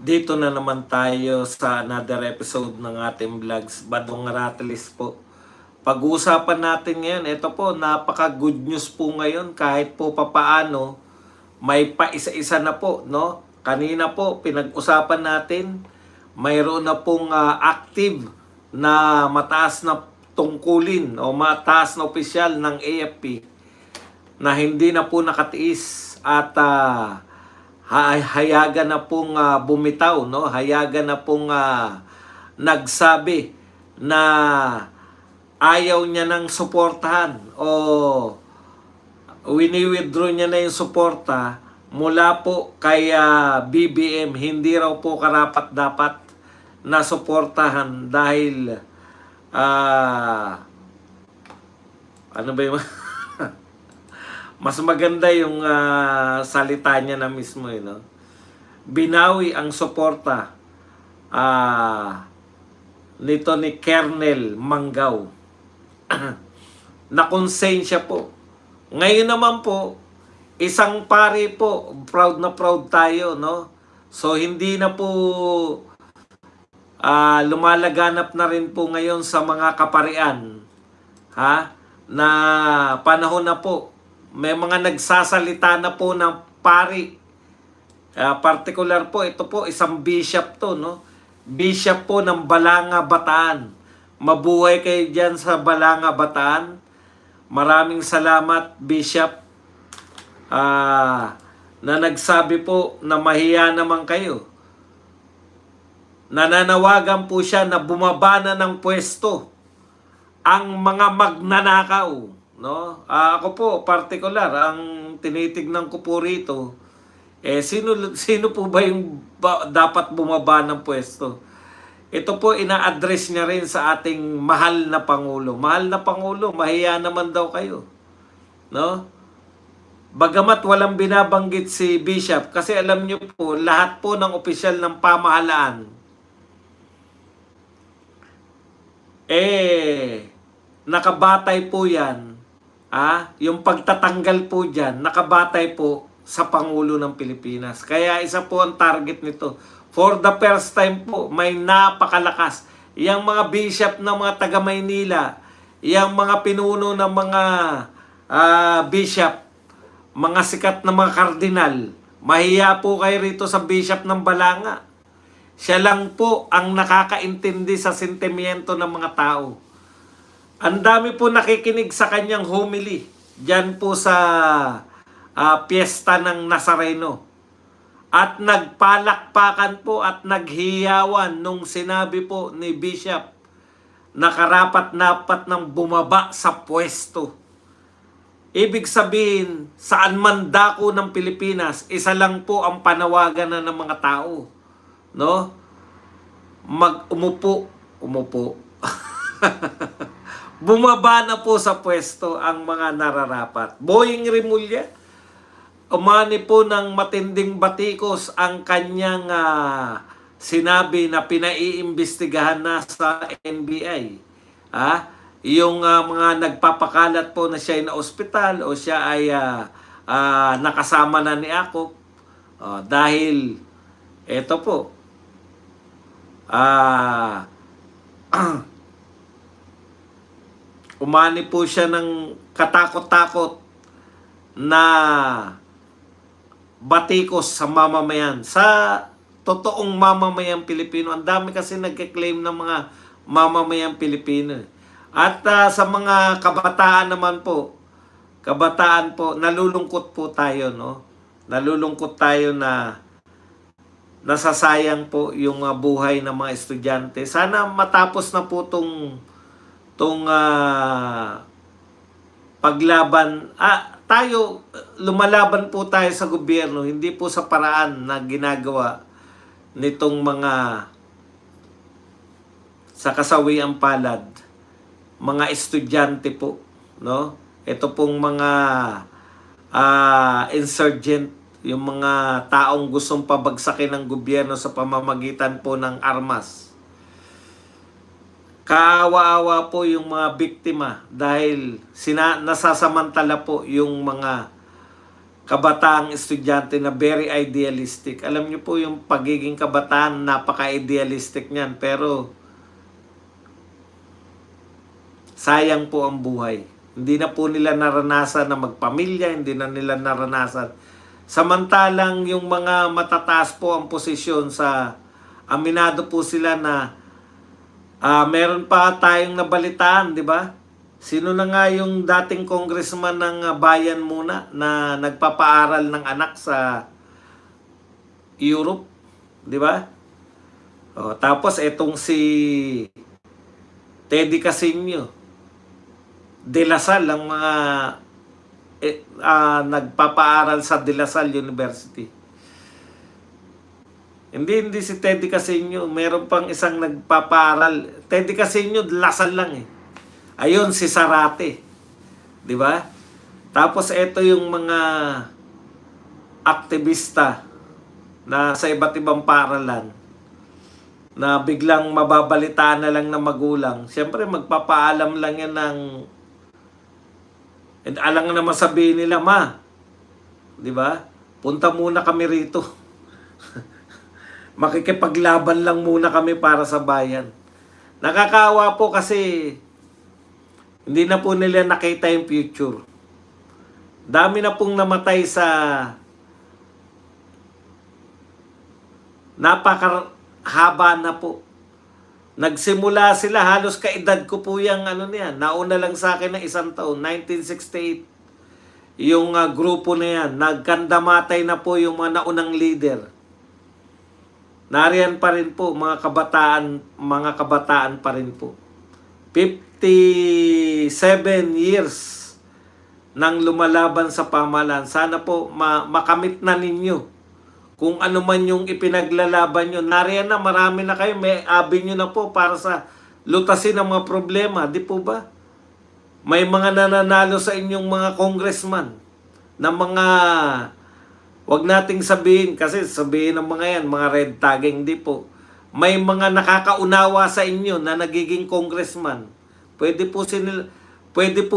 Dito na naman tayo sa another episode ng ating vlogs, Badong Ratelis po. Pag-uusapan natin ngayon, ito po, napaka-good news po ngayon kahit po papaano, may pa-isa-isa na po, no? Kanina po, pinag-usapan natin, mayroon na pong active na mataas na tungkulin o mataas na opisyal ng AFP na hindi na po nakatiis at hayagan na pong bumitaw, no? Hayagan na pong nagsabi na ayaw niya ng suportahan o wini-withdraw niya na yung suporta mula po kay BBM. Hindi raw po karapat-dapat na suportahan dahil ano ba yung mas maganda yung salita niya na mismo, no? Binawi ang suporta nito ni Kernel Mangaw. Nakonsensya po. Ngayon naman po, isang pari po, proud na proud tayo, no? So hindi na po lumalaganap na rin po ngayon sa mga kaparian, na panahon na po. May mga nagsasalita na po ng pari. Particular po, ito po, isang bishop to, no? Bishop po ng Balanga, Bataan. Mabuhay kayo dyan sa Balanga, Bataan. Maraming salamat, Bishop, na nagsabi po na mahiya naman kayo. Nananawagan po siya na bumaba na ng pwesto ang mga magnanakaw. No? Ako po, particular, ang tinitignan ko po rito, sino po ba yung dapat bumaba ng pwesto? Ito po, ina-address niya rin sa ating mahal na Pangulo. Mahal na Pangulo, mahiya naman daw kayo. No? Bagamat walang binabanggit si Bishop, kasi alam niyo po, lahat po ng opisyal ng pamahalaan, nakabatay po yan. Yung pagtatanggal po dyan, nakabatay po sa Pangulo ng Pilipinas. Kaya isa po ang target nito. For the first time po, may napakalakas. Yang mga bishop ng mga taga Maynila, yang mga pinuno ng mga bishop, mga sikat na mga kardinal, mahiya po kayo rito sa bishop ng Balanga. Siya lang po ang nakakaintindi sa sentimiento ng mga tao. Ang dami po nakikinig sa kanyang homily diyan po sa piyesta ng Nazareno. At nagpalakpakan po at naghiyawan nung sinabi po ni Bishop na karapat-dapat ng bumaba sa pwesto. Ibig sabihin, saan man dako ng Pilipinas, isa lang po ang panawagan na ng mga tao. No? Umupo. Bumaba na po sa pwesto ang mga nararapat. Boying Rimulya, umani po ng matinding batikos ang kanyang sinabi na pinaiimbestigahan na sa NBI. Yung mga nagpapakalat po na siya ay na ospital o siya ay nakasama na ni Akop. Dahil, eto po, umani po siya ng katakot-takot na batikos sa mamamayan. Sa totoong mamamayang Pilipino. Ang dami kasi nagke-claim ng mga mamamayang Pilipino. At sa mga kabataan naman po, nalulungkot po tayo, no? Nalulungkot tayo na nasasayang po yung buhay ng mga estudyante. Sana matapos na po tong paglaban. Tayo, lumalaban po tayo sa gobyerno, hindi po sa paraan na ginagawa nitong mga sa kasawiang palad, mga estudyante po, no? Ito pong mga insurgent, yung mga taong gustong pabagsakin ng gobyerno sa pamamagitan po ng armas. Kaawa-awa po yung mga biktima dahil nasasamantala po yung mga kabataang estudyante na very idealistic. Alam niyo po yung pagiging kabataan, napaka-idealistic niyan. Pero sayang po ang buhay. Hindi na po nila naranasan na magpamilya, hindi na nila naranasan. Samantalang yung mga matataas po ang posisyon sa aminado po sila na meron pa tayong nabalitaan, di ba? Sino na nga yung dating congressman ng bayan muna na nagpapaaral ng anak sa Europe, di ba? O, tapos etong si Teddy Casino, De La Salle ang mga nagpapaaral sa De La Salle University. Hindi si Teddy Casino, meron pang isang nagpapaaral. Teddy Casino, De La Salle lang eh. Ayun, si Sarate. Di ba? Tapos ito yung mga aktivista na sa iba't ibang paaralan na biglang mababalitaan na lang ng magulang. Siyempre, magpapaalam lang yan ng alang naman sabihin nila, ma, di ba? Punta muna kami rito. Makikipaglaban lang muna kami para sa bayan. Nakakaawa po kasi hindi na po nila nakita yung future. Dami na pong namatay sa napakahaba na po. Nagsimula sila, halos kaedad ko po yung niyan. Nauna lang sa akin ng 1 taon, 1968. Yung grupo na yan, nagkandamatay na po yung mga naunang leader. Nariyan pa rin po, mga kabataan pa rin po. 57 years nang lumalaban sa pamahalaan. Sana po makamit na ninyo kung ano man yung ipinaglalaban nyo. Nariyan na, marami na kayo. May avenue na po para sa lutasin ng mga problema. Di po ba? May mga nananalo sa inyong mga congressman na mga, wag nating sabihin, kasi sabihin ng mga yan, mga red tagging, di po. May mga nakakaunawa sa inyo na nagiging congressman. Pwede po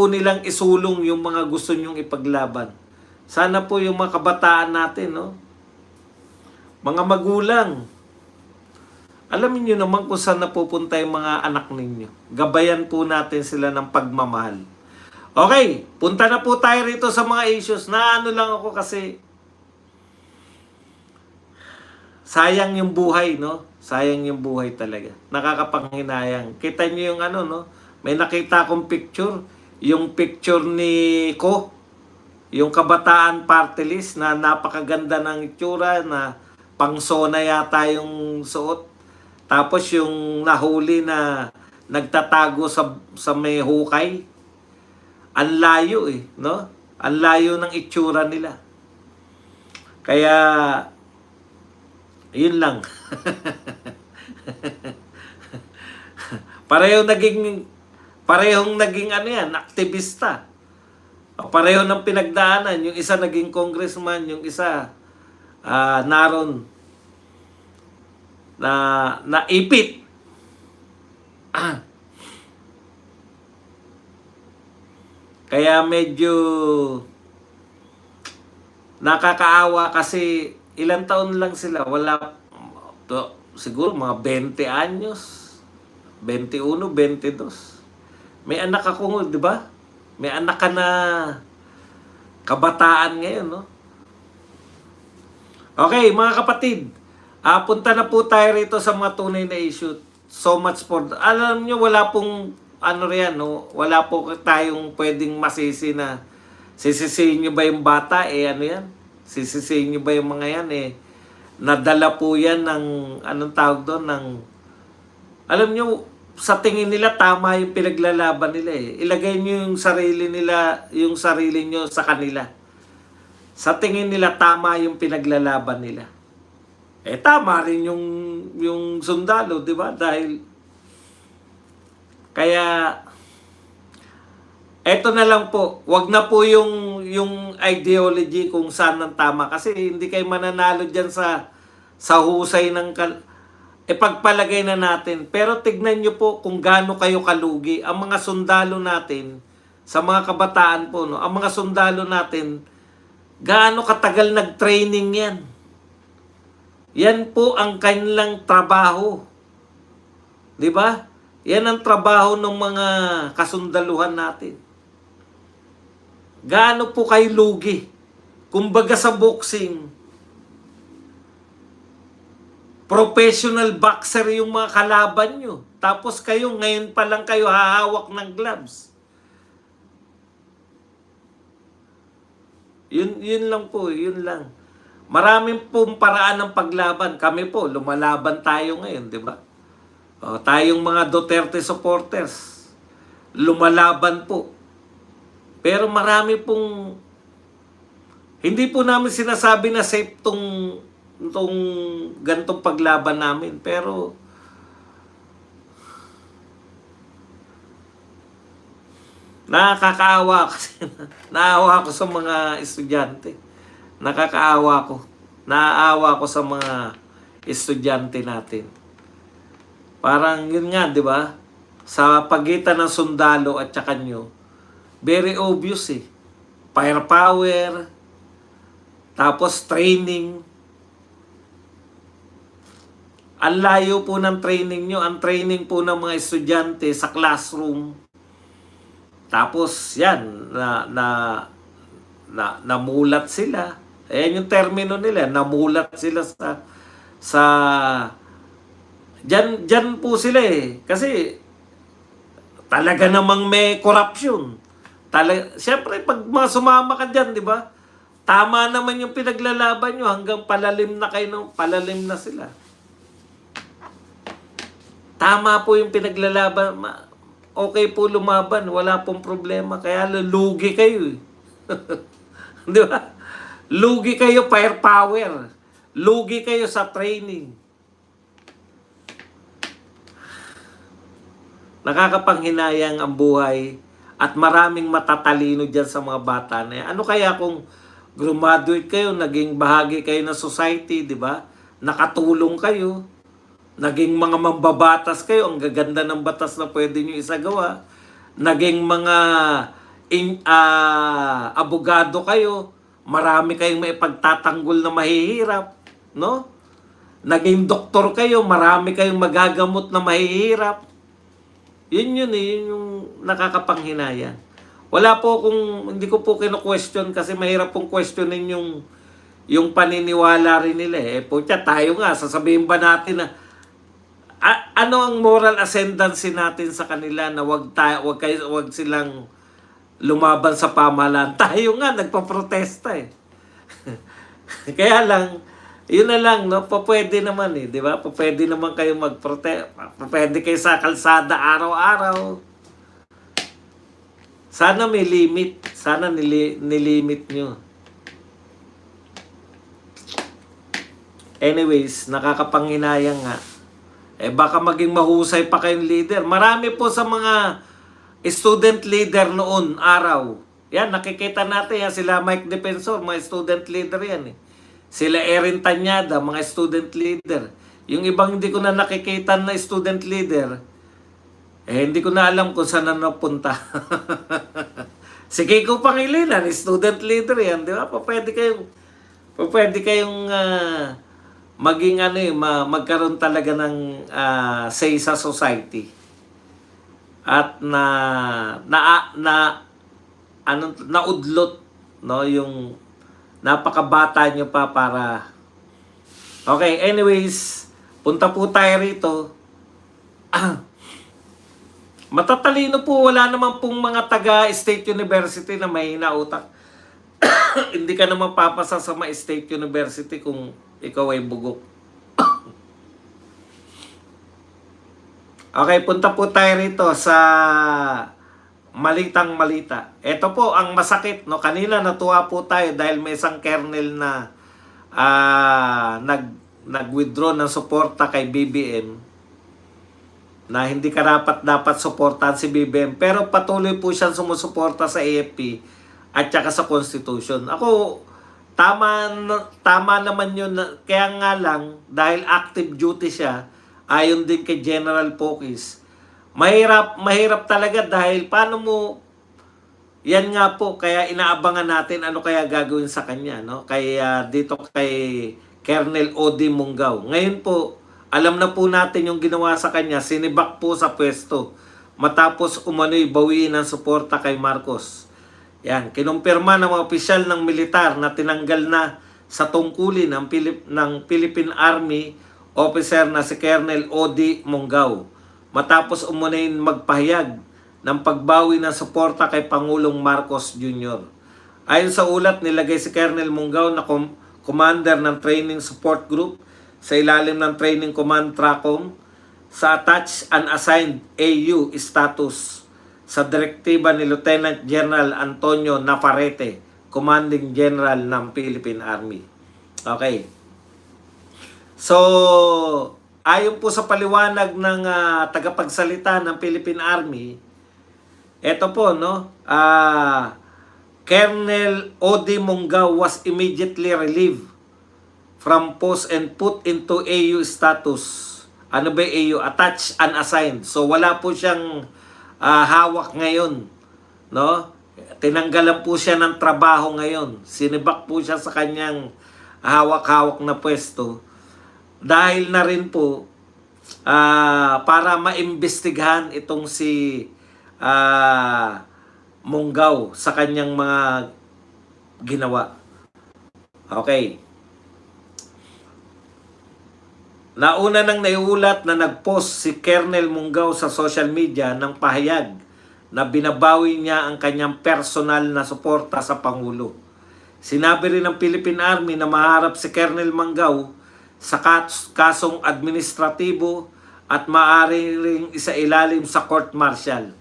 nilang isulong yung mga gusto nyong ipaglaban. Sana po yung mga kabataan natin, no? Mga magulang, alamin nyo naman kung saan napupunta yung mga anak ninyo. Gabayan po natin sila ng pagmamahal. Okay, punta na po tayo rito sa mga issues. Na lang ako kasi sayang yung buhay, no? Sayang yung buhay talaga. Nakakapanghinayang. Kita nyo yung no? May nakita akong picture. Yung picture ni Ko. Yung kabataan party list na napakaganda ng itsura na pangsona yata yung suot. Tapos yung nahuli na nagtatago sa may hukay. Ang layo no? Ang layo ng itsura nila. Kaya yun lang. Parehong naging aktivista. Pareho ng pinagdaanan. Yung isa naging congressman, yung isa naroon na naipit. Kaya medyo nakakaawa kasi ilang taon lang sila. Wala siguro mga 20 anyos. 21, 22. May anak ako, di ba? May anak ka na kabataan ngayon, no? Okay, mga kapatid, punta na po tayo rito sa mga tunay na issue. So much for... Alam nyo, wala pong riyan, no? Wala po tayong pwedeng masisi na sisisihin nyo ba yung bata? Yan? Sisisihin nyo ba yung mga yan? Nadala po yan ng, anong tawag doon, ng... Alam nyo, sa tingin nila, tama yung pinaglalaban nila Ilagay nyo yung sarili nyo sa kanila. Sa tingin nila, tama yung pinaglalaban nila. Tama rin yung sundalo, di ba? Dahil, kaya, eto na lang po, wag na po yung ideology kung saan ang tama. Kasi hindi kayo mananalo dyan sa husay ng... Pagpalagay na natin. Pero tignan nyo po kung gaano kayo kalugi. Ang mga sundalo natin, sa mga kabataan po, no? Ang mga sundalo natin, Gaano katagal nag-training yan? Yan po ang kanilang trabaho. Di ba? Yan ang trabaho ng mga kasundaluhan natin. Gaano po kayo lugi? Kumbaga sa boxing, professional boxer yung mga kalaban nyo. Tapos kayo, ngayon pa lang kayo hahawak ng gloves. Yun lang po, yun lang. Maraming pong paraan ng paglaban. Kami po, lumalaban tayo ngayon, di ba? O, tayong mga Duterte supporters, lumalaban po. Pero marami pong, hindi po namin sinasabi na safe tong gantong paglaban namin. Pero, nakakaawa kasi naawa ko sa mga estudyante. Nakakaawa ko. Naaawa ko sa mga estudyante natin. Parang yun nga, di ba? Sa pagitan ng sundalo at saka nyo, very obvious eh. Firepower, tapos training. Ang layo po ng training nyo. Ang training po ng mga estudyante sa classroom. Tapos yan, namulat sila. Ayan yung termino nila, namulat sila sa Diyan po sila eh. Kasi talaga namang may corruption. Siyempre, pag sumama ka dyan, di ba? Tama naman yung pinaglalaban nyo hanggang palalim na kayo, palalim na sila. Tama po yung pinaglalaban. Okay po lumaban, wala pong problema. Kaya lugi kayo eh. Di ba? Lugi kayo firepower. Lugi kayo sa training. Nakakapanghinayang ang buhay at maraming matatalino dyan sa mga bata na yan. Ano kaya kung graduate kayo, naging bahagi kayo ng society, di ba? Nakatulong kayo, naging mga mambabatas kayo, ang gaganda ng batas na pwede nyo isagawa, naging mga abogado kayo, marami kayong maipagtatanggol na mahihirap, no? Naging doktor kayo, marami kayong magagamot na mahihirap. Yun yung nakakapanghinayang. Wala po hindi ko po kino-question kasi mahirap pong questionin yung paniniwala rin nila eh. Putya, tayo nga, sasabihin ba natin na ano ang moral ascendancy natin sa kanila na wag silang lumaban sa pamahalaan. Tayo nga, nagpaprotesta eh. Kaya lang, yun na lang, no? Pwede naman eh, di ba? Pwede naman kayo magprotesta. Pwede kayo sa kalsada araw-araw. Sana may limit. Sana nilimit nyo. Anyways, nakakapanghinayang nga. Baka maging mahusay pa kayong leader. Marami po sa mga student leader noon, araw. Yan, nakikita natin yan. Sila Mike Defensor, mga student leader yan eh. Sila Erin Tanyada, mga student leader. Yung ibang hindi ko na nakikita na student leader, hindi ko na alam kung saan na napunta. Si Kiko Pangilinan, student leader yan, di ba? Pwede kayong maging magkaroon talaga ng say sa society. At naudlot, no, yung napakabata nyo pa para... Okay, anyways, punta po tayo rito. Matatalino po, wala naman pong mga taga-State University na may utak. Hindi ka naman papasa sa mga State University kung ikaw ay bugok. Okay, punta po tayo rito sa malitang malita. Ito po ang masakit, no? Kanina natuwa po tayo dahil may isang kernel na nag-withdraw ng suporta kay BBM na hindi dapat suportahan si BBM, pero patuloy po siyang sumusuporta sa AFP at saka sa Constitution. Ako, tama naman yun. Kaya nga lang, dahil active duty siya, ayon din kay General Pokis, mahirap talaga dahil paano mo yan nga po, kaya inaabangan natin ano kaya gagawin sa kanya, no? Kaya dito kay Colonel Odi Mungaw. Ngayon po, alam na po natin yung ginawa sa kanya, sinibak po sa pwesto matapos umano'y bawiin ng suporta kay Marcos. Yan, kinumpirma ng mga opisyal ng militar na tinanggal na sa tungkulin ng Philippine Army officer na si Colonel Odi Mungaw matapos umano'y magpahayag ng pagbawi ng suporta kay Pangulong Marcos Jr. Ayon sa ulat, nilagay si Colonel Mungaw na commander ng Training Support Group sa ilalim ng Training Command TRACOM sa attached and assigned AU status sa direktiba ni Lieutenant General Antonio Navarrete, Commanding General ng Philippine Army. Okay. So, ayon po sa paliwanag ng tagapagsalita ng Philippine Army, eto po, no? Colonel Odi Mungaw was immediately relieved from post and put into AU status. Ano ba AU? Attached and assigned. So wala po siyang hawak ngayon, no? Tinanggalan po siya ng trabaho ngayon. Sinibak po siya sa kanyang hawak-hawak na pwesto. Dahil na rin po para maimbestigahan itong si Mungaw sa kanyang mga ginawa. Okay. Nauna nang naiulat na nagpost si Colonel Mungaw sa social media ng pahayag na binabawi niya ang kanyang personal na suporta sa Pangulo. Sinabi rin ng Philippine Army na maharap si Colonel Mungaw sa kasong administratibo at maaari ring isailalim sa court martial.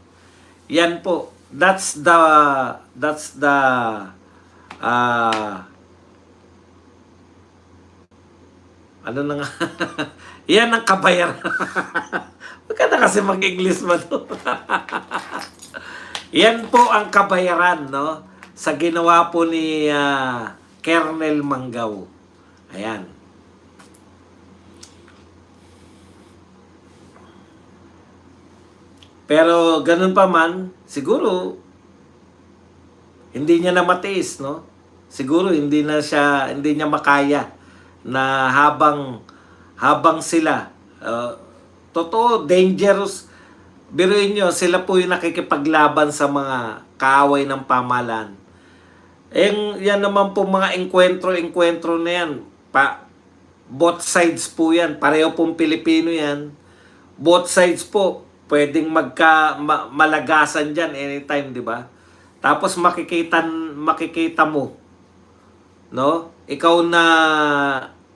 Yan po. That's the ano na nga? Yan ang kabayaran. Huwag ka na kasi mag-English ba to? Yan po ang kabayaran, no? Sa ginawa po ni Colonel Mungaw. Ayan. Pero ganun pa man, siguro hindi niya na matiis, no? Siguro hindi niya makaya na habang sila totoo dangerous. Biruin nyo, sila po yung nakikipaglaban sa mga kaaway ng pamahalaan. Yan naman po mga enkwentro na yan. Both sides po yan. Pareho pong Pilipino yan. Both sides po pwedeng malagasan dyan anytime, di ba? Tapos makikita mo, no? Ikaw na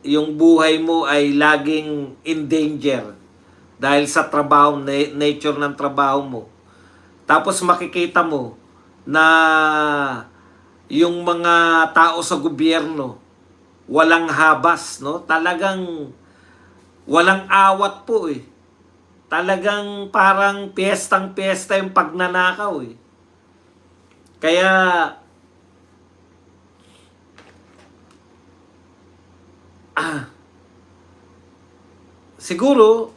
yung buhay mo ay laging in danger dahil sa trabaho, nature ng trabaho mo. Tapos makikita mo na yung mga tao sa gobyerno walang habas, no? Talagang walang awat po eh. Talagang parang piyestang-piyesta yung pagnanakaw eh. Kaya siguro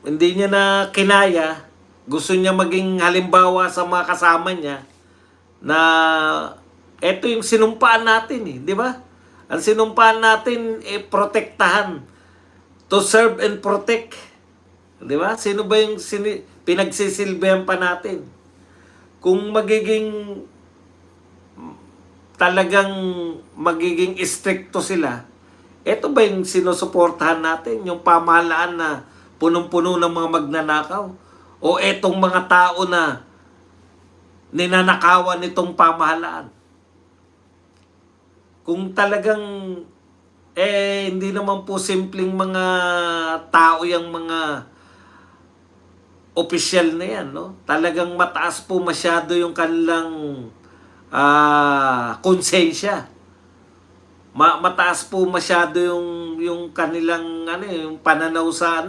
hindi niya na kinaya, gusto niya maging halimbawa sa mga kasama niya na eto yung sinumpaan natin eh, di ba? Ang sinumpaan natin protektahan, to serve and protect. Di ba? Sino ba yung pinagsisilbihan pa natin? Kung talagang magiging stricto sila, ito ba yung sinusuportahan natin? Yung pamahalaan na punong-puno ng mga magnanakaw? O etong mga tao na ninanakawan nitong pamahalaan? Kung talagang hindi naman po simpleng mga tao yung mga opisyal na yan, no? Talagang mataas po masyado yung kanilang konsensya. Mataas po masyado yung kanilang yung pananaw sa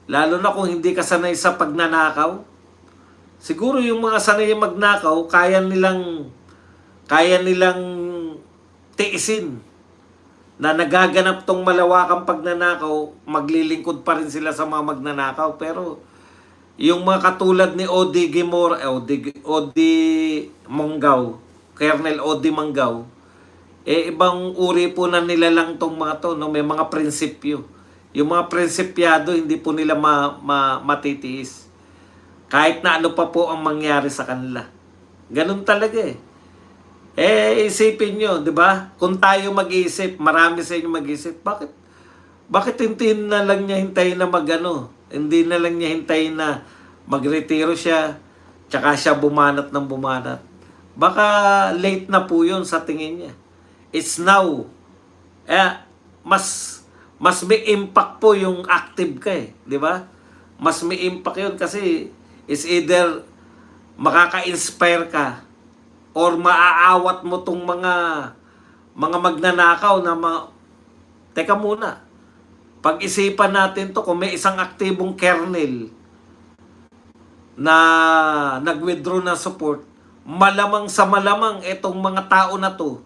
lalo na kung hindi ka sanay sa pagnanakaw. Siguro yung mga sanay magnakaw, kaya nilang tiisin na nagaganap tong malawakang pagnanakaw, maglilingkod pa rin sila sa mga magnanakaw. Pero yung mga katulad ni Odi Gimor, Odi Manggao, Colonel Odi Manggao, ibang uri po na nilalang tong mga to, no? May mga prinsipyo. Yung mga prinsipyado, hindi po nila matitiis. Kahit na ano pa po ang mangyari sa kanila. Ganun talaga eh. Isipin nyo, di ba? Kung tayo mag-iisip, marami sa inyo mag-iisip, bakit hindi na lang niya hintayin na hindi na lang niya hintayin na magretiro siya, tsaka siya bumanat ng bumanat. Baka late na po yun sa tingin niya. It's now. Mas may impact po yung active ka eh. Di ba? Mas may impact yun kasi it's either makaka-inspire ka or maaawat mo tong mga magnanakaw na teka muna. Pag-isipan natin to, kung may isang aktibong kernel na nag-withdraw na support, malamang sa malamang itong mga tao na to,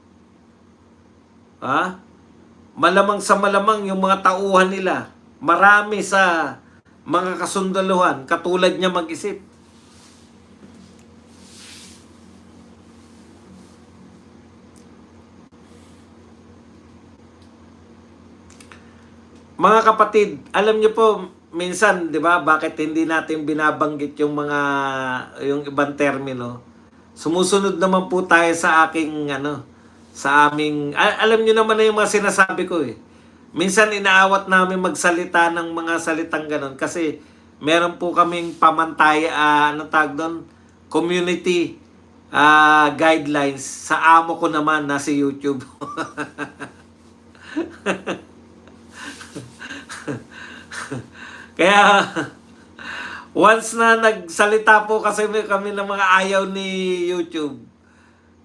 malamang sa malamang yung mga tauhan nila, marami sa mga kasundaluhan, katulad niya mag-isip. Mga kapatid, alam niyo po, minsan, 'di ba, bakit hindi natin binabanggit yung ibang termino? Sumusunod naman po tayo sa alam niyo naman na yung mga sinasabi ko eh. Minsan inaawat namin magsalita ng mga salitang ganon kasi meron po kaming tawag doon? Community guidelines sa amo ko naman na si YouTube. Kaya, once na nagsalita po kasi kami ng mga ayaw ni YouTube,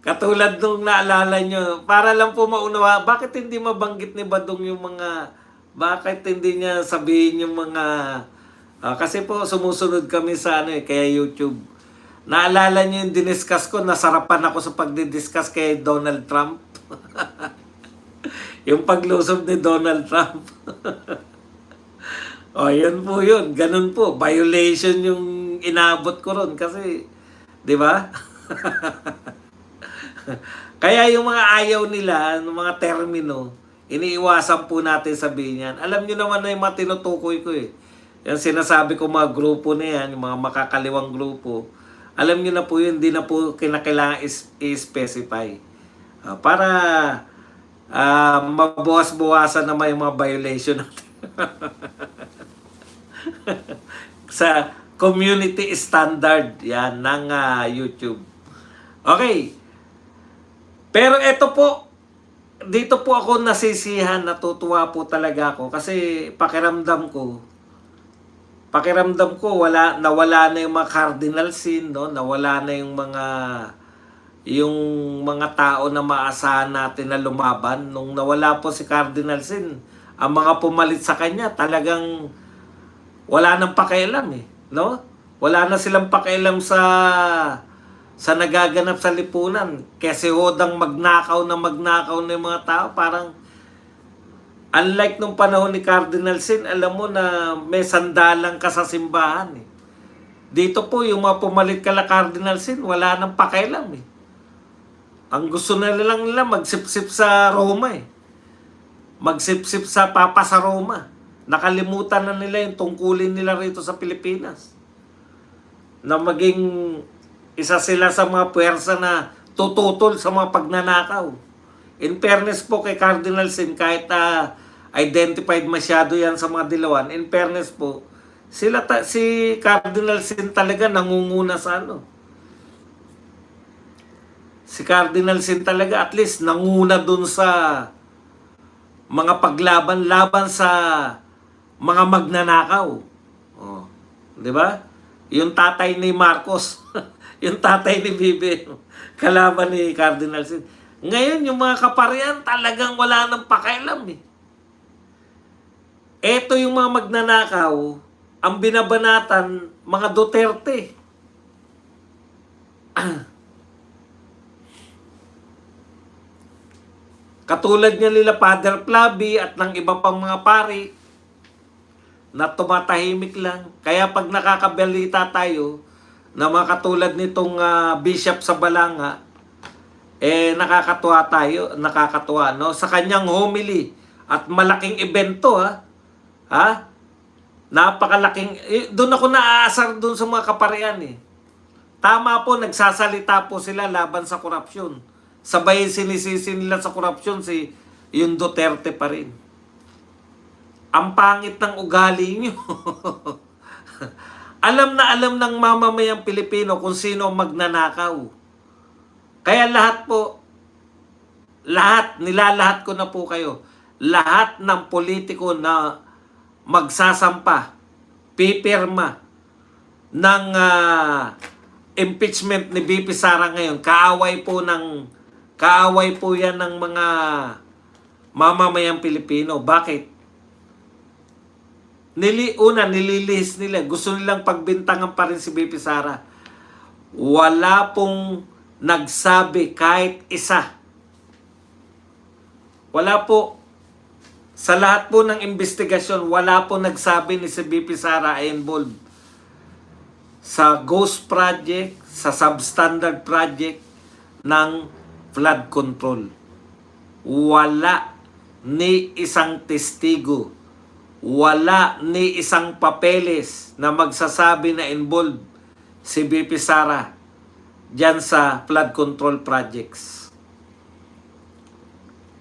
katulad nung naalala nyo, para lang po maunawa, bakit hindi mabanggit ni Badong yung bakit hindi niya sabihin yung kasi po sumusunod kami sa kaya YouTube. Naalala nyo yung diniscuss ko, nasarapan ako sa pagdidiscuss kay Donald Trump. Yung paglusob ni Donald Trump. Yun po yun. Ganun po. Violation yung inabot ko ron kasi, di ba? Kaya yung mga ayaw nila, yung mga termino, iniiwasan po natin sabihin yan. Alam nyo naman na yung mga tinutukoy ko eh. Yung sinasabi ko mga grupo na yan, yung mga makakaliwang grupo, alam nyo na po yun, hindi na po kinakailangan i-specify. Para mabuwas-buwasan naman yung mga violation natin. Sa community standard yan ng YouTube. Okay. Pero ito po, dito po ako nasisihan, natutuwa po talaga ako kasi pakiramdam ko nawala na yung mga cardinal sin, no? Nawala na yung mga tao na maasahan natin na lumaban. Nung nawala po si Cardinal Sin, ang mga pumalit sa kanya talagang wala nang pakialam eh, no? Wala na silang pakialam sa nagaganap sa lipunan. Kasi hodang magnakaw na yung mga tao, parang unlike nung panahon ni Cardinal Sin, alam mo na may sandalang ka sa simbahan eh. Dito po yung mga pumalit kala Cardinal Sin, wala nang pakialam eh. Ang gusto nila magsipsip sa Roma eh. Magsipsip sa Papa sa Roma. Nakalimutan na nila yung tungkulin nila rito sa Pilipinas. Na maging isa sila sa mga puwersa na tututol sa mga pagnanakaw. In fairness po kay Cardinal Sin, kahit identified masyado yan sa mga dilawan, in fairness po, si Cardinal Sin talaga nangunguna sa Si Cardinal Sin talaga at least nanguna dun sa mga laban sa mga magnanakaw. Di ba? Yung tatay ni Marcos, yung tatay ni Bibi, kalaban ni Cardinal Sin. Ngayon, yung mga kaparian talagang wala nang pakialam eh. Eto yung mga magnanakaw, ang binabanatan, mga Duterte. Katulad niya nila Father Flavi at ng iba pang mga pari na tumatahimik lang. Kaya pag nakakabalita tayo na mga katulad nitong bishop sa Balanga, nakakatuwa, no? Sa kanyang homily at malaking evento, ha? Napakalaking, doon ako naaasar doon sa mga kaparian, eh. Tama po, nagsasalita po sila laban sa korupsyon. Sabay sinisisi nila sa korupsyon yung Duterte pa rin. Ang pangit ng ugali nyo. Alam na alam ng mamamayang Pilipino kung sino magnanakaw. Kaya nilalahat ko na po kayo. Lahat ng politiko na magsasampa, pipirma ng impeachment ni BP Sara ngayon, kaaway po yan ng mga mamamayang Pilipino. Bakit? Nililihis nila. Gusto nilang pagbintangan pa rin si BP Sara. Wala pong nagsabi kahit isa. Wala po. Sa lahat po ng investigasyon, wala po nagsabi ni si BP Sara ay involved sa ghost project, sa substandard project ng flood control. Wala ni isang testigo, wala ni isang papeles na magsasabi na involved si BP Sara dyan sa flood control projects.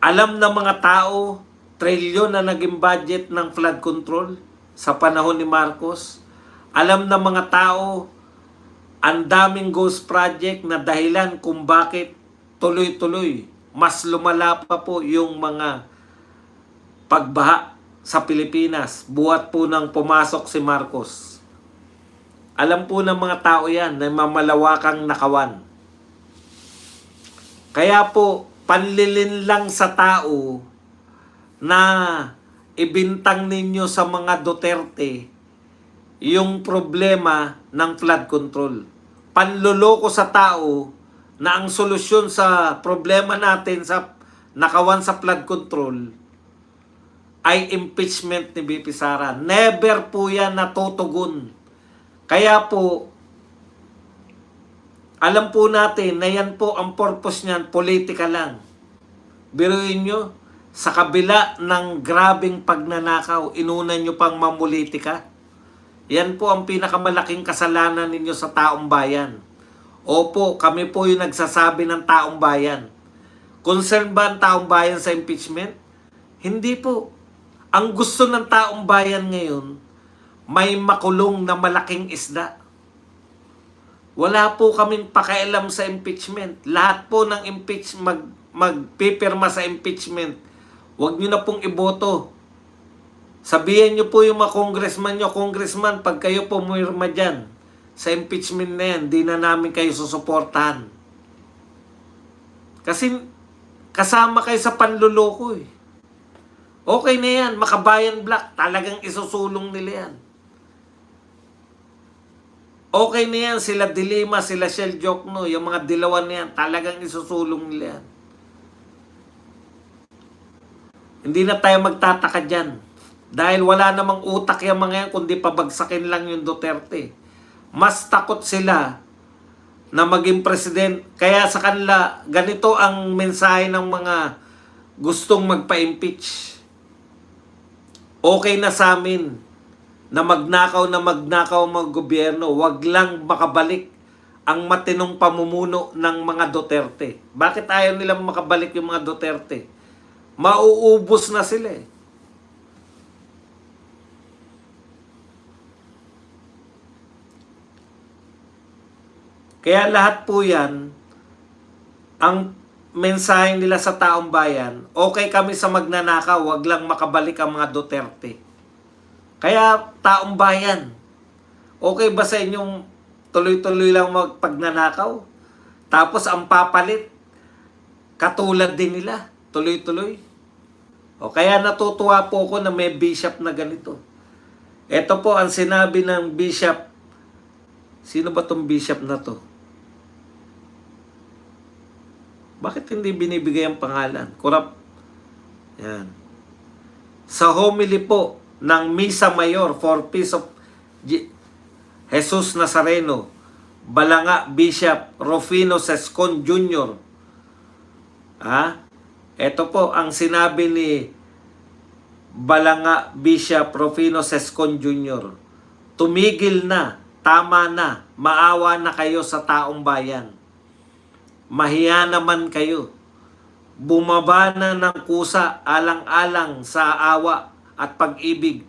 Alam ng mga tao, trilyon na naging budget ng flood control sa panahon ni Marcos. Alam ng mga tao, ang daming ghost project na dahilan kung bakit tuloy-tuloy mas lumala pa po yung mga pagbaha sa Pilipinas buhat po nang pumasok si Marcos. Alam po ng mga tao yan na mamalawakang nakawan. Kaya po, panlilin lang sa tao na ibintang ninyo sa mga Duterte yung problema ng flood control. Panloloko sa tao na ang solusyon sa problema natin sa nakawan sa flood control ay impeachment ni BP Sara. Never po yan natutugon. Kaya po, alam po natin na yan po ang purpose niyan, politika lang. Biruin nyo, sa kabila ng grabing pagnanakaw, inunan nyo pang mamulitika. Yan po ang pinakamalaking kasalanan ninyo sa taong bayan. Opo, kami po yung nagsasabi ng taong bayan. Concern ba ang taong bayan sa impeachment? Hindi po. Ang gusto ng taong bayan ngayon, may makulong na malaking isda. Wala po kaming pakialam sa impeachment. Lahat po ng magpipirma sa impeachment, huwag nyo na pong iboto. Sabihin nyo po yung mga congressman nyo, congressman, pag kayo pumirma dyan sa impeachment na yan, di na namin kayo susuportahan. Kasi kasama kayo sa panluloko eh. Okay na yan, Makabayan Black, talagang isusulong nila yan. Okay na yan, sila Dilima, sila Shell Jokno, yung mga dilawan na yan, talagang isusulong nila yan. Hindi na tayo magtataka dyan. Dahil wala namang utak yung mga yan, kundi pabagsakin lang yung Duterte. Mas takot sila na maging president. Kaya sa kanila, ganito ang mensahe ng mga gustong magpa-impeach. Okay na sa amin na magnakaw mga gobyerno. Wag lang makabalik ang matinong pamumuno ng mga Duterte. Bakit ayaw nilang makabalik yung mga Duterte? Mauubos na sila eh. Kaya lahat po yan, ang mensahe nila sa taong bayan, okay kami sa magnanakaw, wag lang makabalik ang mga Duterte. Kaya taong bayan, okay ba sa inyong tuloy-tuloy lang magpagnanakaw? Tapos ang papalit, katulad din nila, tuloy-tuloy. O kaya natutuwa po ako na may bishop na ganito. Ito po ang sinabi ng bishop. Sino ba tong bishop na to? Bakit hindi binibigay ang pangalan? Corrupt. Yan. Sa homily po ng Misa Mayor for Peace of Jesus Nazareno, Balanga Bishop Rufino Sescon Jr. Ito po ang sinabi ni Balanga Bishop Rufino Sescon Jr. Tumigil na, tama na, maawa na kayo sa taong bayan. Mahiya naman kayo. Bumaba na ng kusa alang-alang sa awa at pag-ibig.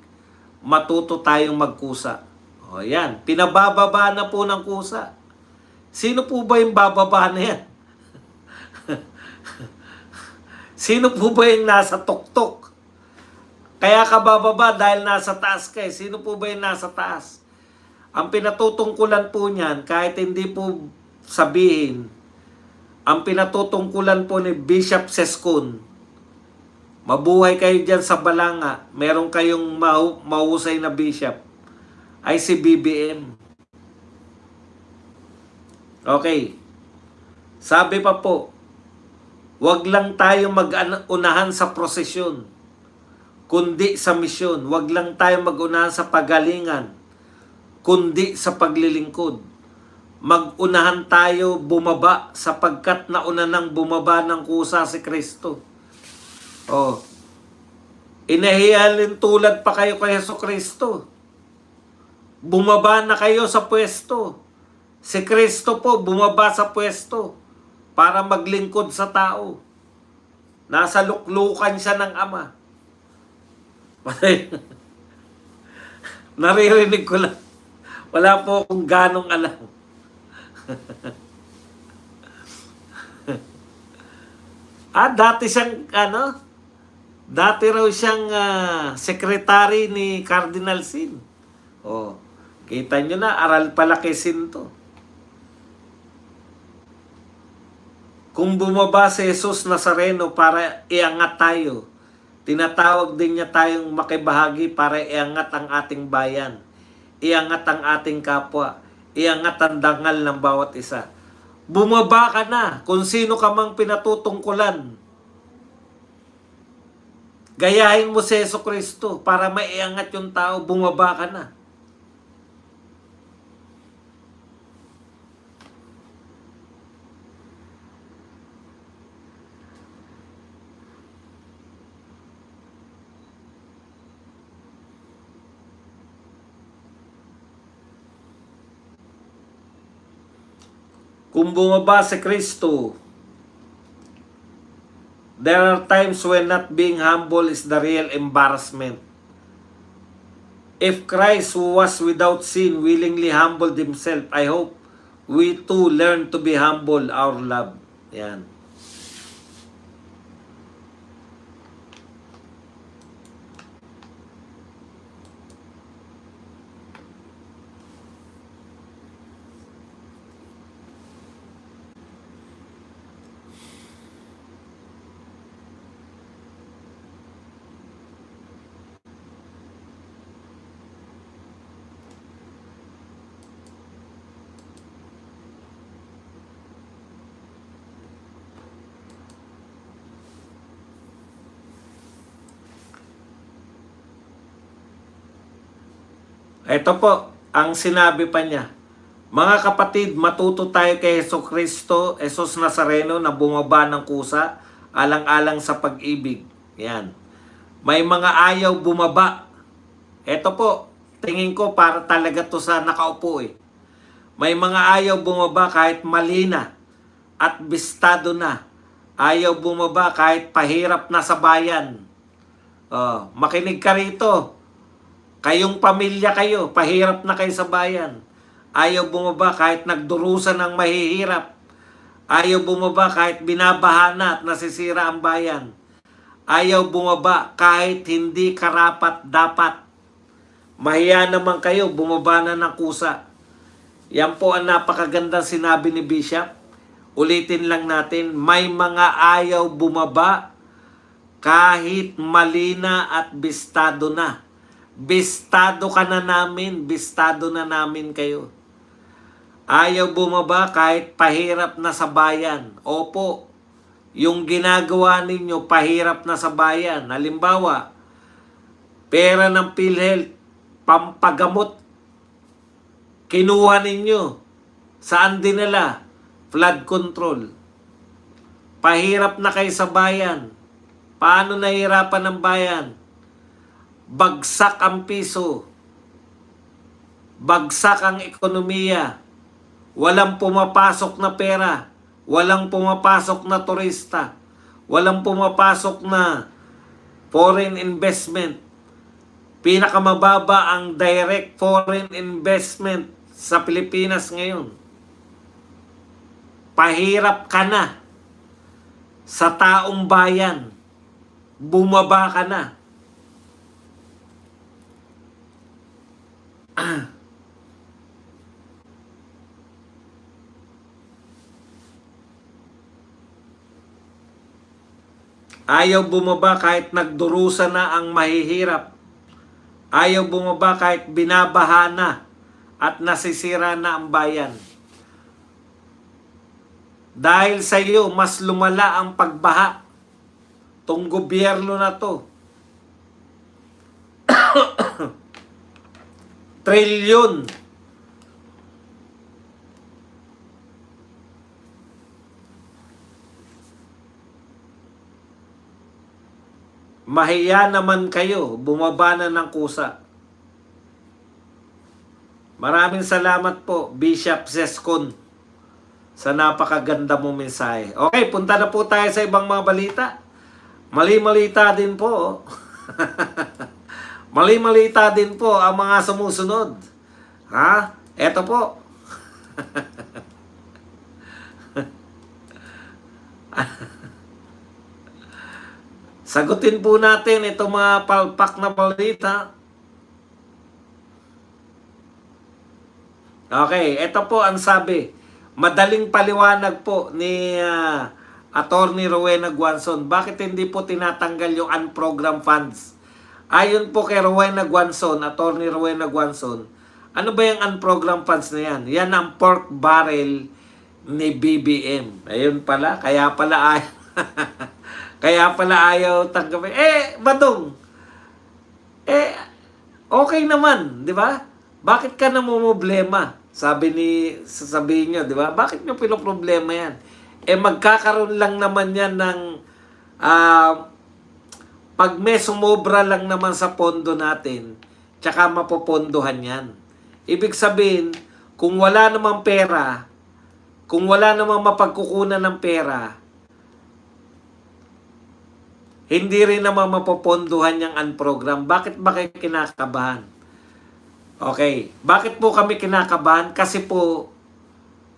Matuto tayong magkusa. O yan, pinabababa na po ng kusa. Sino po ba yung bababa na yan? Sino po ba yung nasa tuktok? Kaya ka bababa dahil nasa taas ka eh. Sino po ba yung nasa taas? Ang pinatutungkulan po niyan, kahit hindi po sabihin, ang pinatutungkulan po ni Bishop Sescon, mabuhay kayo dyan sa Balanga, meron kayong mahusay na bishop, ay si BBM. Okay. Sabi pa po, wag lang tayo mag-unahan sa prosesyon, kundi sa misyon. Wag lang tayo mag-unahan sa pagalingan, kundi sa paglilingkod. Mag-unahan tayo bumaba sapagkat nauna nang bumaba ng kusa si Kristo. Inahihalin tulad pa kayo kay Jesucristo. Bumaba na kayo sa pwesto. Si Kristo po bumaba sa pwesto para maglingkod sa tao. Nasa luklukan siya ng Ama. Naririnig ko lang. Wala po akong ganong alam. Dati siyang dati raw siyang secretary ni Cardinal Sin. Kita nyo na, aral pala kay Sin to. Kung bumaba si Jesus Nazareno para iangat tayo, tinatawag din niya tayong makibahagi para iangat ang ating bayan, iangat ang ating kapwa, iangat ang dangal ng bawat isa. Bumaba ka na kung sino ka mang pinatutungkulan. Gayahin mo si Jesucristo para maiangat yung tao, bumaba ka na. Kung bumaba si Kristo, there are times when not being humble is the real embarrassment. If Christ, who was without sin, willingly humbled himself, I hope we too learn to be humble our love. Yan. Ito po, ang sinabi pa niya. Mga kapatid, matuto tayo kay Jesucristo, Jesus Nazareno na bumaba ng kusa, alang-alang sa pag-ibig. Yan. May mga ayaw bumaba. Ito po, tingin ko para talaga to sa nakaupo eh. May mga ayaw bumaba kahit mali na at bistado na. Ayaw bumaba kahit pahirap na sa bayan. Makinig ka rito. Kayong pamilya kayo, pahirap na kayo sa bayan. Ayaw bumaba kahit nagdurusan ng mahihirap. Ayaw bumaba kahit binabaha na at nasisira ang bayan. Ayaw bumaba kahit hindi karapat dapat. Mahiya naman kayo, bumaba na ng kusa. Yan po ang napakagandang sinabi ni Bishop. Ulitin lang natin, may mga ayaw bumaba kahit mali na at bistado na. Bistado ka na namin, bistado na namin kayo. Ayaw bumaba kahit pahirap na sa bayan. Opo, yung ginagawa ninyo pahirap na sa bayan. Halimbawa, Pera ng PhilHealth, pampagamot, kinuha ninyo. Saan dinala? Flood control. Pahirap na kayo sa bayan. Paano nahihirapan ng bayan? Bagsak ang piso. Bagsak ang ekonomiya. Walang pumapasok na pera. Walang pumapasok na turista. Walang pumapasok na foreign investment. Pinakamababa ang direct foreign investment sa Pilipinas ngayon. Pahirap ka na sa taong bayan. Bumaba ka na. Ayaw bumaba kahit nagdurusa na ang mahihirap. Ayaw bumaba kahit binabaha na at nasisira na ang bayan. Dahil sa iyo, mas lumala ang pagbaha. Tong gobyerno na to. Trilyon. Mahiya naman kayo, bumaba na ng kusa. Maraming salamat po, Bishop Sescon, sa napakaganda mong mensahe. Okay, punta na po tayo sa ibang mga balita. Mali-malita din po. Mali-malita din po ang mga sumusunod. Ha? Eto po. Sagutin po natin itong mga palpak na balita. Okay, ito po ang sabi. Madaling paliwanag po ni Attorney Rowena Guanzon. Bakit hindi po tinatanggal yung unprogrammed funds? Ayon po kay Rowena Guanzon, Attorney Rowena Guanzon, ano ba yung unprogrammed funds na yan? Yan ang pork barrel ni BBM. Ayun pala, kaya pala kaya pala ayaw tanggapin. Badong, okay naman, di ba? Bakit ka namumblema? Sasabihin nyo, di ba? Bakit nyo pinoproblema yan? Magkakaroon lang naman yan ng, pag may sumobra lang naman sa pondo natin, tsaka mapopondohan yan. Ibig sabihin, kung wala namang pera, kung wala namang mapagkukunan ng pera, hindi rin naman mapopondohan yung unprogram. Bakit ba kayo kinakabahan? Okay. Bakit po kami kinakabahan? Kasi po,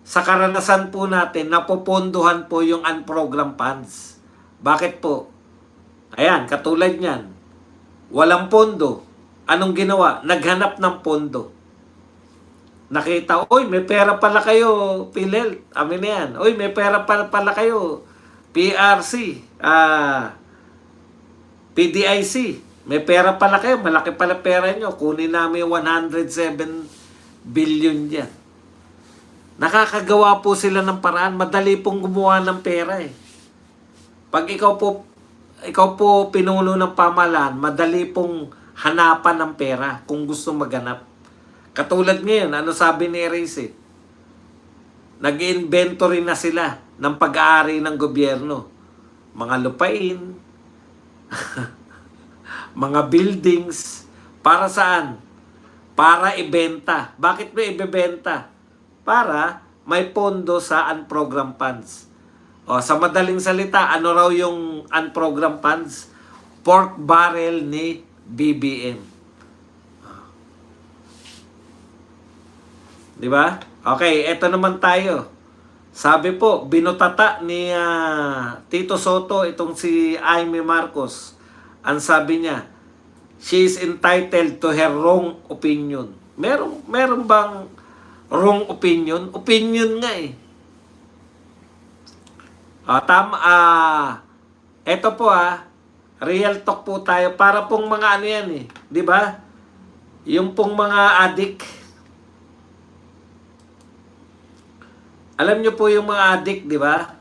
sa karanasan po natin, napopondohan po yung unprogram funds. Bakit po? Ayan, katulad niyan. Walang pondo. Anong ginawa? Naghanap ng pondo. Nakita, oy, may pera pala kayo, PhilHealth. Amin na yan. Oy, may pera pala kayo, PRC. PDIC, may pera pala kayo, malaki pala pera nyo, kunin namin 107 billion dyan. Nakakagawa po sila ng paraan, madali pong gumawa ng pera eh. Pag ikaw po pinuno ng pamahalaan, madali pong hanapan ng pera kung gusto maghanap. Katulad ngayon, ano sabi ni Erace? Nag-inventory na sila ng pag-aari ng gobyerno. Mga lupain, mga buildings, para saan? Para ibenta. Bakit ba ibebenta? Para may pondo sa unprogrammed funds. Sa madaling salita, ano raw yung unprogrammed funds? Pork barrel ni BBM. Di ba? Okay, eto naman tayo. Sabi po, binutata ni Tito Soto itong si Amy Marcos. Ang sabi niya, she is entitled to her wrong opinion. Meron bang wrong opinion? Opinion nga eh. Eto po real talk po tayo. Para pong mga ano yan eh. Di ba? Yung pong mga addict. Alam nyo po yung mga addict, di ba?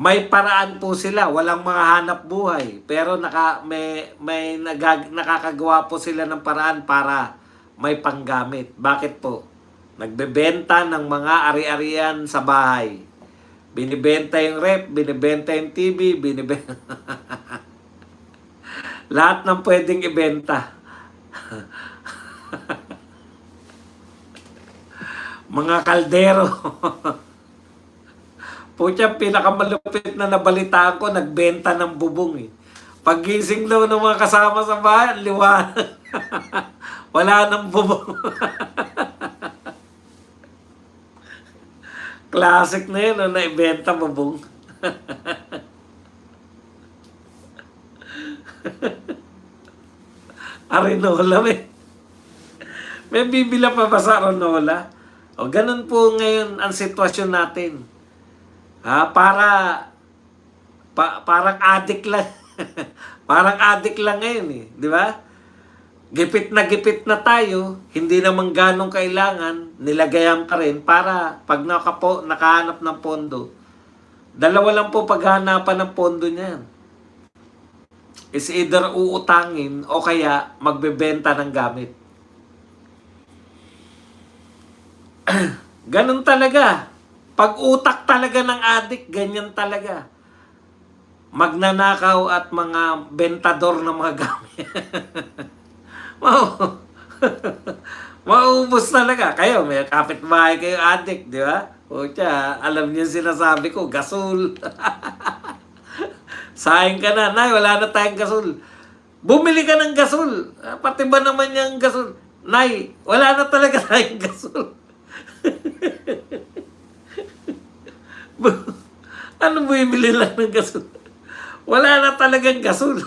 may paraan po sila, walang mga hanap buhay, pero nakakagawa po sila ng paraan para may panggamit. Bakit po? Nagbebenta ng mga ari-arian sa bahay. Binibenta yung rep, binibenta yung TV, binibenta lahat ng pwedeng ibenta. Mga kaldero. Pucha, pinakamalupit na nabalitaan ko, nagbenta ng bubong eh. Paggising daw ng mga kasama sa bahay, liwanag. Wala nang bubong. Classic na yun, naibenta bubong. Arinola, may bibila pa ba sa Arinola? O, ganun po ngayon ang sitwasyon natin. Parang addict lang. Parang addict lang ngayon eh, di ba? Gipit na tayo, hindi naman ganong kailangan, nilagayan pa rin para pag nakahanap ng pondo. Dalawa lang po paghahanapan ng pondo niyan. Is either uutangin o kaya magbebenta ng gamit. Ganun talaga. Pag utak talaga ng addict, ganyan talaga. Magnanakaw at mga bentador ng mga gamit. Maubos talaga. Kayo, may kapitbahay kayo addict, di ba? O tiya, alam niyo sinasabi ko, gasol. Sayang ka na, Nay, wala na tayong gasol. Bumili ka ng gasol. Pati ba naman yung gasol? Nay, wala na talaga tayong gasol. Ano bumili lang ng gasol? Wala na talagang gasol.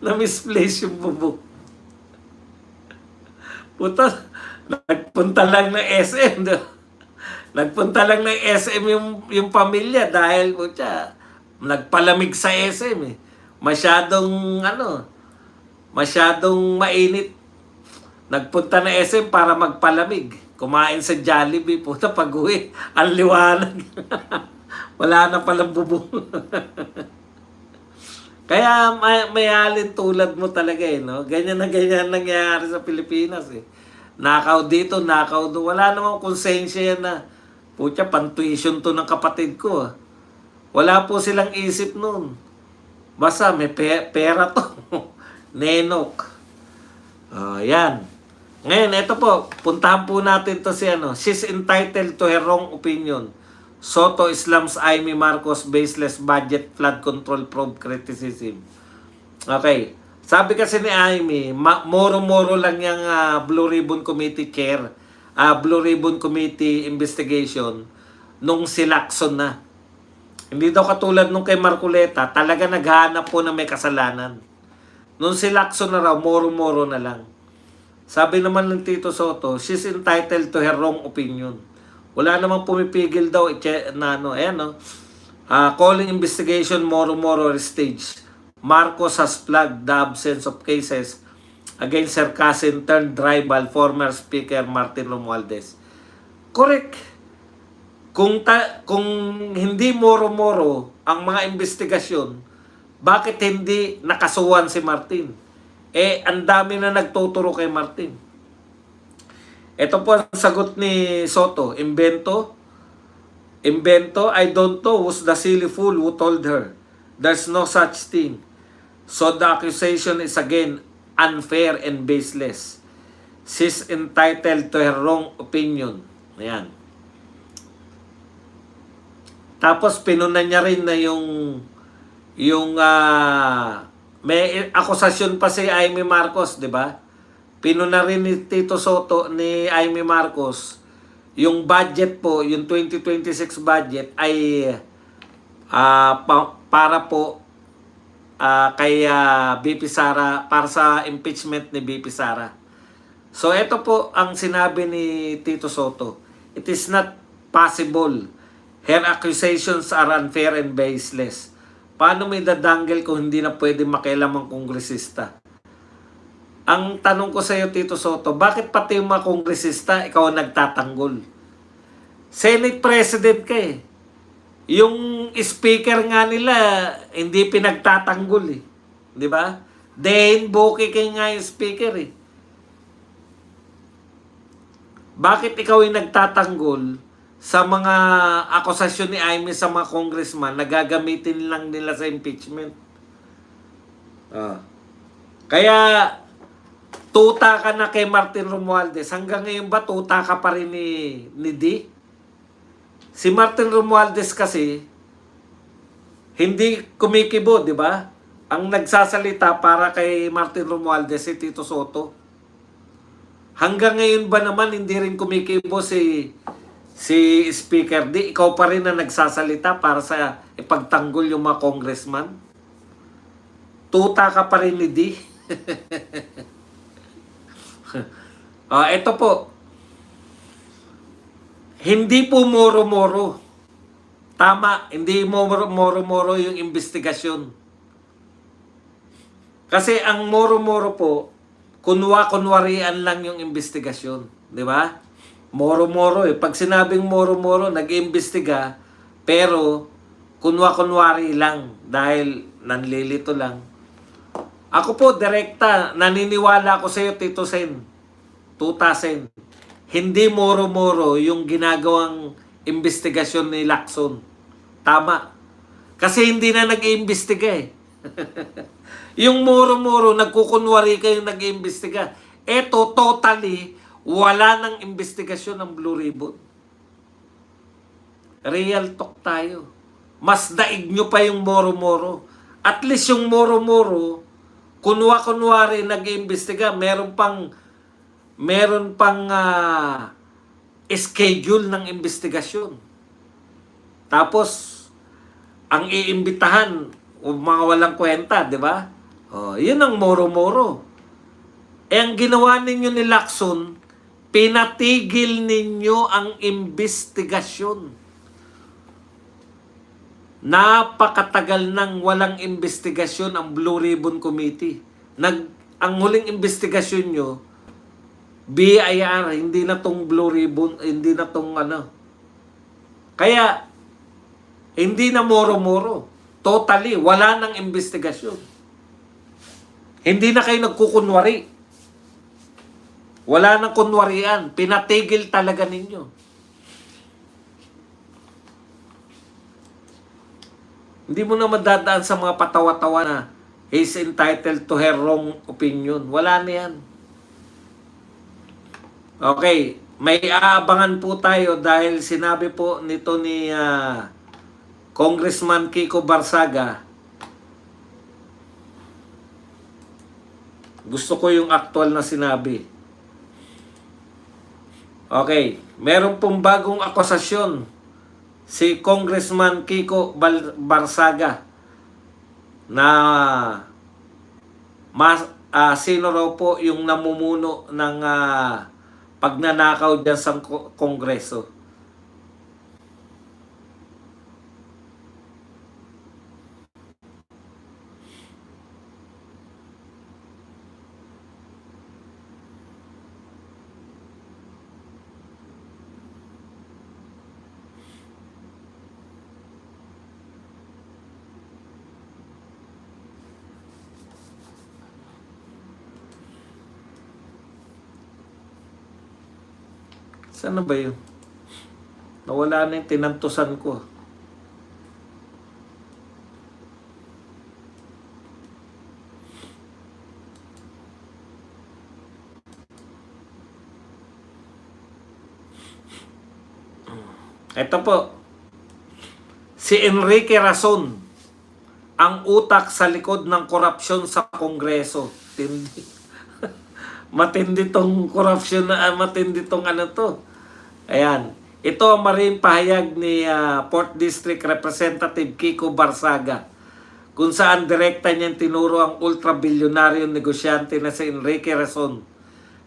Na-misplace yung bubong. Puta, nagpunta lang ng SM. Nagpunta lang ng SM yung pamilya dahil puta, nagpalamig sa SM eh. Masyadong mainit. Nagpunta na SM para magpalamig. Kumain sa Jollibee. Puta, pag-uwi, ang liwanag. Wala na palang bubong. Kaya may halin tulad mo talaga eh, no? Ganyan na ganyan nangyayari sa Pilipinas eh. Nakaw dito, nakaw doon. Wala namang konsensya yan na, pucha, pan-tuition to ng kapatid ko. Ah. Wala po silang isip nun. Basta may pera to. Nenok. Yan. Ngayon, ito po, puntahan po natin to si She's entitled to her wrong opinion. Soto Islam's Amy Marcos baseless budget flood control probe criticism. Okay. Sabi kasi ni Amy, moro-moro lang yung Blue Ribbon Committee chair, Blue Ribbon Committee investigation nung si Lacson na. Hindi daw katulad nung kay Marcoleta, talaga naghahanap po na may kasalanan. Nung si Lacson na raw, moro-moro na lang. Sabi naman ng Tito Soto, she's entitled to her wrong opinion. Wala namang pumipigil daw calling investigation moro-moro stage. Marcos has flagged the absence of cases against her cousin turned rival former Speaker Martin Romualdez. Correct. Kung hindi moro-moro ang mga investigasyon, bakit hindi nakasuhan si Martin? Ang dami na nagtuturo kay Martin. Ito po ang sagot ni Soto. Invento, I don't know who's the silly fool who told her. There's no such thing. So the accusation is again unfair and baseless. She's entitled to her wrong opinion. Ayan. Tapos pinunan niya rin na may akusasyon pa si Amy Marcos, di ba? Pinuna rin ni Tito Soto ni Amy Marcos yung budget po, yung 2026 budget ay para po kay BP Sara, para sa impeachment ni BP Sara. So ito po ang sinabi ni Tito Soto. It is not possible. Her accusations are unfair and baseless. Paano may dadanggel kung hindi na pwede makialam ang kongresista? Ang tanong ko sa iyo, Tito Soto, bakit pati yung mga kongresista, ikaw ang nagtatanggol? Senate President ka eh. Yung speaker nga nila, hindi pinagtatanggol eh. Di ba? Dane Boke kayo nga yung speaker eh. Bakit ikaw yung nagtatanggol sa mga akusasyon ni Aimee sa mga congressman na gagamitin lang nila sa impeachment? Kaya, tuta ka na kay Martin Romualdez. Hanggang ngayon ba tuta ka pa rin ni D? Si Martin Romualdez kasi, hindi kumikibo, di ba? Ang nagsasalita para kay Martin Romualdez si Tito Soto. Hanggang ngayon ba naman hindi rin kumikibo si Speaker D? Ikaw pa rin na nagsasalita para sa ipagtanggol yung mga congressman? Tuta ka pa rin ni D? Ito po. Hindi po moro-moro. Tama, hindi moro-moro yung investigasyon. Kasi ang moro-moro po, kunwarian lang yung investigasyon. Di ba? Moro-moro eh. Pag sinabing moro-moro, nag-iimbestiga, pero kunwari lang dahil nanlilito lang. Ako po, direkta, naniniwala ko sa iyo, Tito Sen, Tuta Sen. Hindi moro-moro yung ginagawang investigasyon ni Lacson. Tama. Kasi hindi na nag-iimbestiga eh. Yung moro-moro, nagkukunwari kayong nag-iimbestiga. Eto, totally, wala nang investigasyon ng Blue Ribbon. Real talk tayo. Mas daig nyo pa yung moro-moro. At least yung moro-moro, kunwari nag-iimbestiga, meron pang schedule ng investigasyon. Tapos, ang iimbitahan, mga walang kwenta, di ba? Yun ang moro-moro. Ang ginawa ninyo ni Lacson, pinatigil ninyo ang investigasyon. Napakatagal nang walang investigasyon ang Blue Ribbon Committee. Ang huling investigasyon nyo, BIR, hindi na tong Blue Ribbon, hindi na tong ano. Kaya, hindi na moro-moro. Totally, wala nang investigasyon. Hindi na kayo nagkukunwari. Wala nang kunwarian. Pinatigil talaga ninyo. Hindi mo na madadaan sa mga patawa-tawa na he's entitled to her wrong opinion. Wala na yan. Okay, may aabangan po tayo dahil sinabi po nito ni Congressman Kiko Barsaga. Gusto ko yung actual na sinabi. Okay, meron pong bagong akusasyon si Congressman Kiko Barsaga na sino raw po yung namumuno ng pagnanakaw dyan sa Kongreso. Saan na ba yun? Nawala na yung tinantusan ko. Ito po. Si Enrique Razon, ang utak sa likod ng korupsyon sa Kongreso. Tindi. Matindi tong korupsyon na, matindi tong ano to. Ayan. Ito ang maring pahayag ni 4th District Representative Kiko Barsaga, kung saan direkta niyang tinuro ang ultra-bilyonaryong negosyante na si Enrique Razon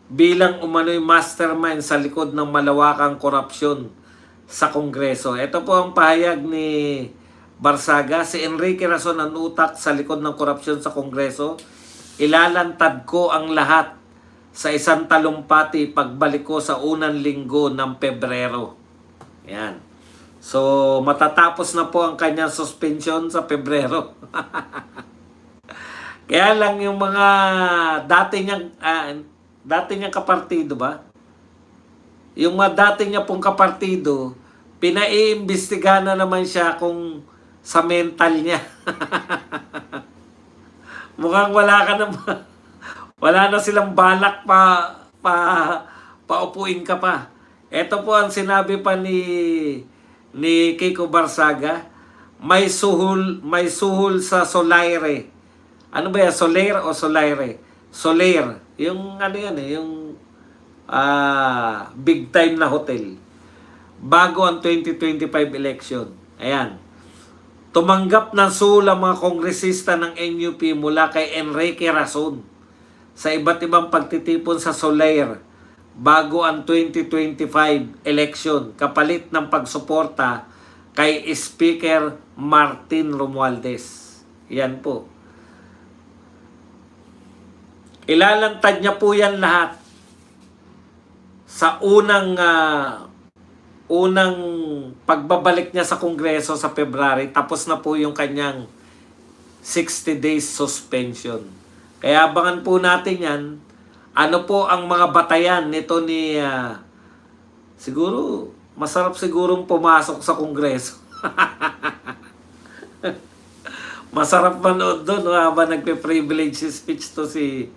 bilang umano'y mastermind sa likod ng malawakang korupsyon sa Kongreso. Ito po ang pahayag ni Barsaga. Si Enrique Razon ang utak sa likod ng korupsyon sa Kongreso. ilalantad ko ang lahat sa isang talumpati pagbalik ko sa unang linggo ng Pebrero. Yan. So, matatapos na po ang kanyang suspension sa Pebrero. Kaya lang yung mga dati niyang kapartido ba? Yung mga dati niya pong kapartido, pinaiimbestigahan na naman siya kung sa mental niya. Mukhang wala na silang balak paupuin ka pa. Ito po ang sinabi pa ni Kiko Barsaga, may suhol sa Solaire. Ano ba yan? Soler o Solaire? Soler. Yung ano yan yung big time na hotel. Bago ang 2025 election. Ayan. Tumanggap ng suhol ang mga kongresista ng NUP mula kay Enrique Razon sa iba't ibang pagtitipon sa Soler bago ang 2025 election kapalit ng pagsuporta kay Speaker Martin Romualdez. Yan po. Ilalantad niya po yan lahat sa unang pagbabalik niya sa Kongreso sa February. Tapos na po yung kanyang 60 days suspension. Kaya abangan po natin yan. Ano po ang mga batayan nito ni siguro masarap sigurong pumasok sa Kongreso. Masarap manood doon habang nagpe-privilege speech to si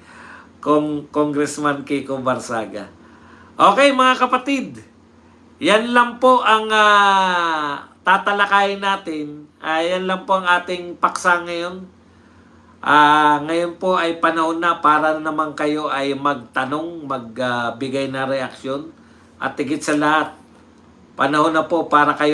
Congressman Kiko Barsaga. Okay mga kapatid, yan lang po ang tatalakayin natin. Yan lang po ang ating paksa ngayon. Ngayon po ay panahon na para naman kayo ay magtanong, magbigay na reaksyon. At higit sa lahat, panahon na po para kayo